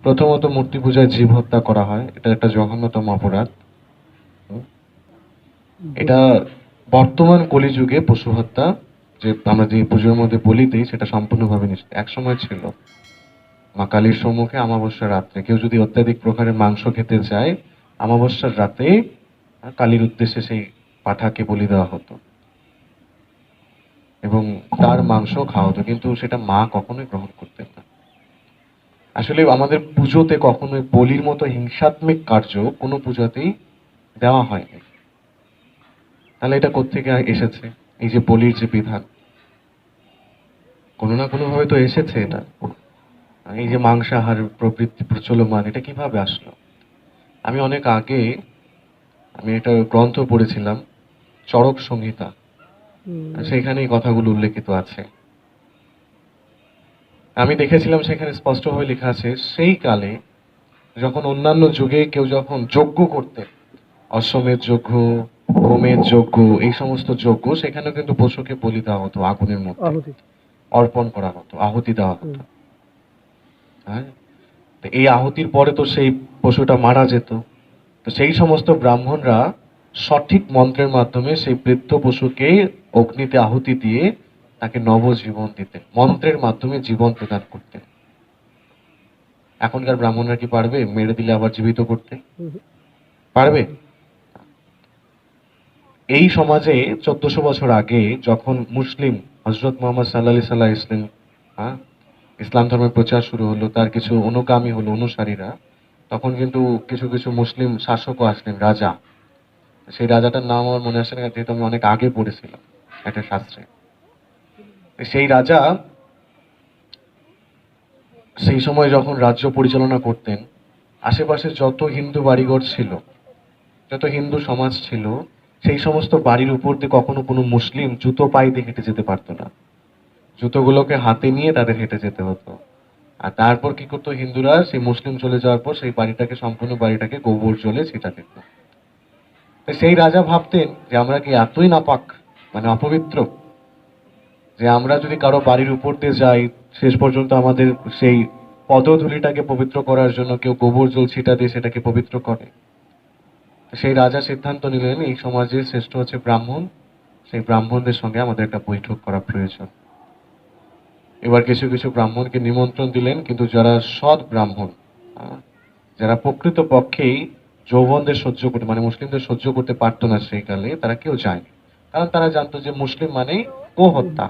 প্রথমত মূর্তি পূজায় জীব হত্যা করা হয়, এটা একটা জঘন্যতম অপরাধ। এটা বর্তমান কলিযুগে পশু হত্যা, যে আমরা যে পুজোর মধ্যে বলি দিই, সেটা সম্পূর্ণভাবে নিষিদ্ধ। একসময় ছিল মা কালীর সম্মুখে অমাবস্যার রাত্রে কেউ যদি অত্যাধিক প্রকারের মাংস খেতে চায়, অমাবস্যার রাতে কালীর উদ্দেশ্যে সেই পাঁঠাকে বলি দেওয়া হতো এবং তার মাংস খাওয়া হতো, কিন্তু সেটা মা কখনোই গ্রহণ করতেন না। আসলে আমাদের পুজোতে কখনোই বলির মতো হিংসাত্মক কার্য কোনো পূজাতেই দেওয়া হয়নি। তাহলে এটা কোত্থেকে এসেছে? এই যে বলির যে বিধান, কোনো না কোনো ভাবে তো এসেছে এটা। এই যে মাংসাহার প্রবৃত্তি প্রচলমান, এটা কিভাবে আসলো? আমি অনেক আগে একটা গ্রন্থ পড়েছিলাম, চরক সংহিতা, সেখানে এই কথাগুলো উল্লেখিত আছে। আমি দেখেছিলাম সেখানে স্পষ্টভাবে লেখা আছে, সেই কালে যখন অন্যান্য যুগে কেউ যখন যজ্ঞ করতেন, অশ্বমেধ যজ্ঞ, হোমের যজ্ঞ, এই সমস্ত যজ্ঞ, সেখানেও কিন্তু পশুকে বলি দেওয়া হতো, আগুনের মধ্যে অর্পণ করা হতো, আহুতি দেওয়া হতো। হ্যাঁ, তো এই আহুতির পরে তো সেই পশুটা মারা যেত। তো সেই সমস্ত ব্রাহ্মণরা সঠিক মন্ত্রের মাধ্যমে সেই বৃদ্ধ পশুকে অগ্নিতে আহুতি দিয়ে তাকে নবজীবন দিতেন, মন্ত্রের মাধ্যমে জীবন প্রদান করতেন। এখনকার ব্রাহ্মণরা কি পারবে মেরে দিলে আবার জীবিত করতে? পারবে? এই সমাজে 1400 বছর আগে যখন মুসলিম হজরত মোহাম্মদ সাল্লাহ ইসলাম, হ্যাঁ, ইসলাম ধর্মের প্রচার শুরু হলো, তার কিছু অনুগামী হলো, অনুসারীরা, তখন কিন্তু কিছু কিছু মুসলিম শাসকও আসলেন, রাজা। সেই রাজাটার নাম আমার মনে আসে না, যেহেতু আমি অনেক আগে পড়েছিলাম একটা শাস্ত্রে। সেই রাজা সেই সময় যখন রাজ্য পরিচালনা করতেন, আশেপাশে যত হিন্দু বাড়িঘর ছিল, যত হিন্দু সমাজ ছিল, সেই সমস্ত বাড়ির উপর দিয়ে কখনো কোনো মুসলিম জুতো পায়ে দিয়ে হেঁটে যেতে পারতো না। জুতোগুলোকে হাতে নিয়ে তাদের হেঁটে যেতে হতো। আর তারপর কি করতো হিন্দুরা, সেই মুসলিম চলে যাওয়ার পর সেই বাড়িটাকে, সম্পূর্ণ বাড়িটাকে গোবর জলে ছিটা দিত। তো সেই রাজা ভাবতেন যে আমরা কি এতই নাপাক, মানে অপবিত্র, যে আমরা যদি কারো বাড়ির উপর দিয়ে যাই, শেষ পর্যন্ত আমাদের সেই পদধূলিটাকে পবিত্র করার জন্য কেউ গোবর জল ছিটা দিয়ে সেটাকে পবিত্র করে। সেই রাজা সিদ্ধান্ত নিলেন, এই সমাজের শ্রেষ্ঠ হচ্ছে ব্রাহ্মণ, সেই ব্রাহ্মণদের সঙ্গে আমাদের একটা বৈঠক করা প্রয়োজন। এবার কিছু কিছু ব্রাহ্মণকে নিমন্ত্রণ দিলেন, কিন্তু যারা সৎ ব্রাহ্মণ, যারা প্রকৃত পক্ষেই যৌবনদের সহ্য করতে, মানে মুসলিমদের সহ্য করতে পারতো না সেই কালে, তারা কেউ যায়নি। কারণ তারা জানতো যে মুসলিম মানেই গো হত্যা।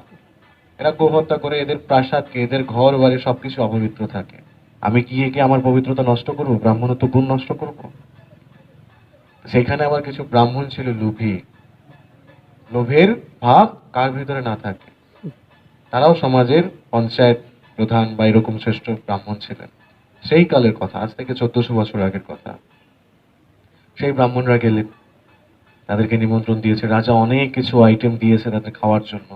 এরা গো হত্যা করে, এদের প্রাসাদকে, এদের ঘর বাড়ি সবকিছু অপবিত্র থাকে। আমি গিয়ে কি আমার পবিত্রতা নষ্ট করবো, ব্রাহ্মণত্ব গুণ নষ্ট করবো? সেখানে আবার কিছু ব্রাহ্মণ ছিল লোভী। লোভের ভাব কার ভিতরে না থাকে? তারাও সমাজের পঞ্চায়েত প্রধান বা এরকম শ্রেষ্ঠ ব্রাহ্মণ ছিলেন। সেই কালের কথা, আজ থেকে 1400 বছর আগের কথা। সেই ব্রাহ্মণরা গেলেন, তাদেরকে নিমন্ত্রণ দিয়েছে, রাজা অনেক কিছু আইটেম দিয়েছে তাদের খাওয়ার জন্য।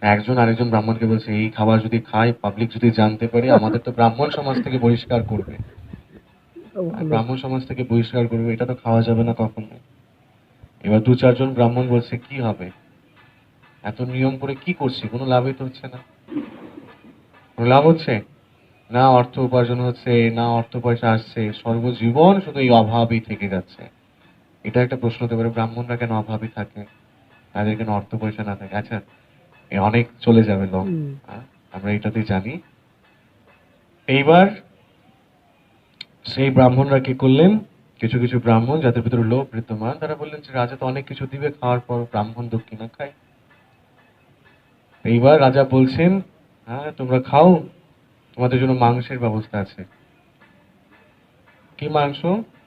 একজন আরেকজন ব্রাহ্মণকে বলছে, এই খাবার যদি খায়, পাবলিক যদি জানতে পারে, আমাদের তো ব্রাহ্মণ সমাজ থেকে বহিষ্কার করবে। ব্রাহ্মণ সমাজ থেকে বহিষ্কার করবে, এটা তো খাওয়া যাবে না কখনো। এবার দু চারজন ব্রাহ্মণ বলছে, কি হবে, এত নিয়ম করে কি করছি, কোনো লাভই তো হচ্ছে না। কোনো লাভ হচ্ছে না, অর্থ উপার্জন হচ্ছে না, অর্থ পয়সা আসছে, সর্বজীবন শুধু এই অভাবই থেকে যাচ্ছে। এটা একটা প্রশ্ন হতে পারে, ব্রাহ্মণরা কেন অভাবই থাকে, তাদের কেন অর্থ পয়সা না থাকে? আচ্ছা, অনেক চলে যাবে লোক, আমরা এটাতেই জানি। এইবার সেই ব্রাহ্মণরা কি করলেন, কিছু কিছু ব্রাহ্মণ যাদের ভিতরে লোভ বিদ্যমান, তারা বললেন যে রাজা তো অনেক কিছু দিবে, খাওয়ার পর ব্রাহ্মণ দক্ষিণা খায়। এইবার রাজা বলছেন, হ্যাঁ তোমরা খাও, তোমাদের জন্য মাংসের ব্যবস্থা আছে। কি মাংস?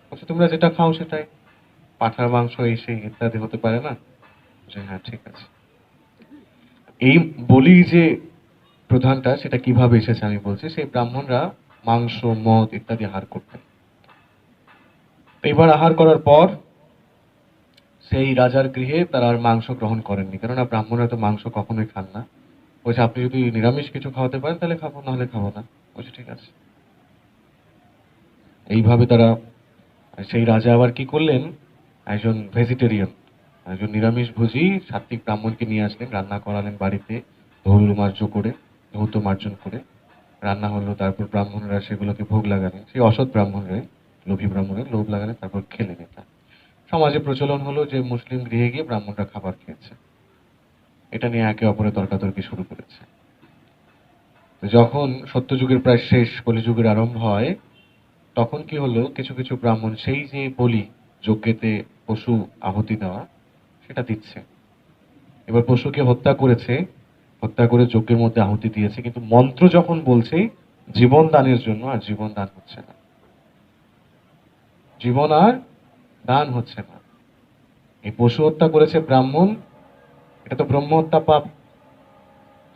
বলছে, তোমরা যেটা খাও সেটাই। পাঁঠার মাংস এই সেই ইত্যাদি হতে পারে না? যে হ্যাঁ ঠিক আছে। এই বলি যে প্রধানটা, সেটা কিভাবে এসেছে আমি বলছি। সেই ব্রাহ্মণরা মাংস, মদ ইত্যাদি আহার করতেন। এবার আহার করার পর সেই রাজার গৃহে তারা আর মাংস গ্রহণ করেননি, কেননা ব্রাহ্মণরা তো মাংস কখনোই খান না। বলছে, আপনি যদি নিরামিষ কিছু খাওয়াতে পারেন তাহলে খাবো, নাহলে খাবো না। বলছে ঠিক আছে। এইভাবে তারা, সেই রাজা আবার কি করলেন, একজন ভেজিটেরিয়ান, একজন নিরামিষ ভোজী সাত্বিক ব্রাহ্মণকে নিয়ে আসলেন, রান্না করালেন বাড়িতে, ধৌত মার্জন করে। রান্না হলো, তারপর ব্রাহ্মণরা সেগুলোকে ভোগ লাগালেন, সেই অসৎ ব্রাহ্মণরা, লোভী ব্রাহ্মণরা লোভ লাগালেন, তারপর খেলেন। এটা সমাজে প্রচলন হলো যে মুসলিম গৃহে গিয়ে ব্রাহ্মণরা খাবার খেয়েছে। এটা নিয়ে একে অপরে তর্কাতর্কি শুরু করেছে। তো যখন সত্যযুগের প্রায় শেষ, কলিযুগের আরম্ভ হয়, তখন কি হলো, কিছু কিছু ব্রাহ্মণ সেই যে বলি, যজ্ঞেতে পশু আহুতি দেওয়া, সেটা দিচ্ছে। এবার পশুকে হত্যা করেছে, হত্যা করে যজ্ঞের মধ্যে আহুতি দিয়েছে, কিন্তু মন্ত্র যখন বলছে জীবন দানের জন্য, আর জীবন দান হচ্ছে না, জীবন আর দান হচ্ছে না। এই পশু হত্যা করেছে ব্রাহ্মণ, এটা তো ব্রহ্ম হত্যা পাপ।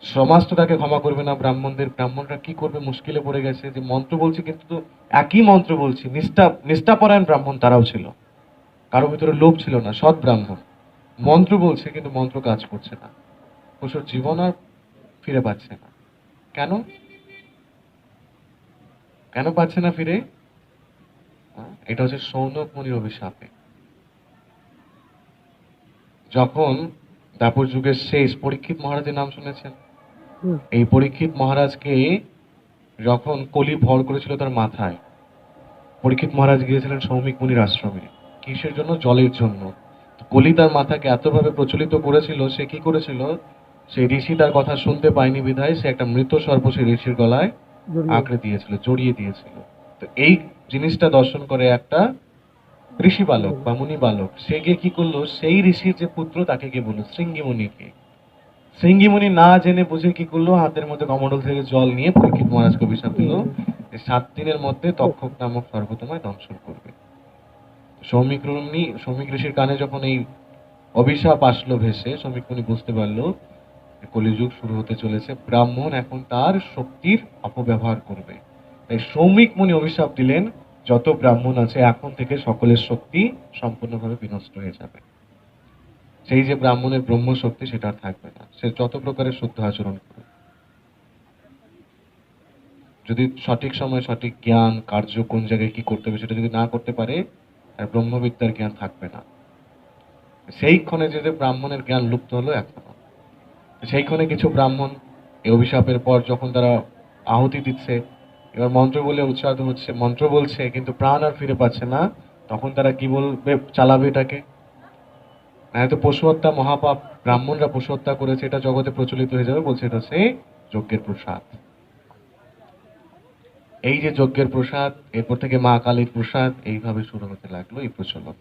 সমাজ তো তাকে ক্ষমা করবে না। ব্রাহ্মণরা কি করবে, মুশকিলে পড়ে গেছে যে মন্ত্র বলছে, কিন্তু তো একই মন্ত্র বলছি, নিষ্ঠাপরায়ণ ব্রাহ্মণ তারাও ছিল, কারো ভিতরে লোভ ছিল না, সৎ ব্রাহ্মণ। মন্ত্র বলছে কিন্তু মন্ত্র কাজ করছে না, পশুর জীবন আর ফিরে পাচ্ছে না। কেন কেন পাচ্ছে না ফিরে? এটা হচ্ছে সৌনক মুনির অভিশাপে। যখন দ্বাপর যুগের শেষ, পরীক্ষিত মহারাজের নাম শুনেছেন? এই পরীক্ষিত মহারাজকে যখন কলি ভর করেছিল তার মাথায়, পরীক্ষিত মহারাজ গিয়েছিলেন সৌমিক মুনির আশ্রমে। কিসের জন্য? জলের জন্য। কলি তার মাথাকে এতভাবে প্রচলিত করেছিল, সে কি করেছিল, সেই ঋষি তার কথা শুনতে পায়নি বিধায় সে একটা মৃত সর্প সেই ঋষির গলায় আঁকড়ে দিয়েছিল, জড়িয়ে দিয়েছিল। তো এই জিনিসটা দর্শন করে একটা ঋষি বালক বা মুনি বালক, সে গিয়ে কি করলো, সেই ঋষির যে পুত্র তাকে গিয়ে বললো, শৃঙ্গি মুনিকে। শৃঙ্গি মুনি না জেনে বুঝে কি করলো, হাতের মধ্যে কমণ্ডল থেকে জল নিয়ে পরীক্ষিত মহারাজকে অভিশাপ দিল যে 7 দিনের মধ্যে তক্ষক নামক সর্প তোমায় দংশন করবে। সৌমিক ঋষির কানে যখন এই অভিশাপ আসলো ভেসে, সৌমিক মুনি বুঝতে পারলো যে কলিযুগ শুরু হতে চলেছে, ব্রাহ্মণ এখন তার শক্তির অপব্যবহার করবে। তাই সৌমিক মুনি অভিশাপ দিলেন, যত ব্রাহ্মণ আছে এখন থেকে সকলের শক্তি সম্পূর্ণভাবে বিনষ্ট হয়ে যাবে। সেই যে ব্রাহ্মণের ব্রহ্ম শক্তি, সেটা আর থাকবে না, সে যত প্রকারের শুদ্ধ আচরণ করবে, যদি সঠিক সময় সঠিক জ্ঞান কার্য কোন জায়গায় কি করতে হবে সেটা যদি না করতে পারে, আর ব্রহ্মবিদ্যার জ্ঞান থাকবে না। সেই ক্ষণে যে যে ব্রাহ্মণের জ্ঞান লুপ্ত হলো এখনো, সেই ক্ষণে কিছু ব্রাহ্মণ এই অভিশাপের পর যখন তারা আহুতি দিচ্ছে, এবার মন্ত্র বলে উচ্চারিত হচ্ছে, মন্ত্র বলছে কিন্তু প্রাণ আর ফিরে পাচ্ছে না, তখন তারা কি বলবে, চালাবে এটাকে, না তো পশু হত্যা মহাপাপ, ব্রাহ্মণরা পশু হত্যা করেছে, এটা জগতে প্রচলিত হয়ে যাবে, বলছে এটা হচ্ছে যজ্ঞের প্রসাদ। এই যে যজ্ঞের প্রসাদ, এরপর থেকে মা কালীর প্রসাদ, এইভাবে শুরু হতে লাগলো এই প্রচলন।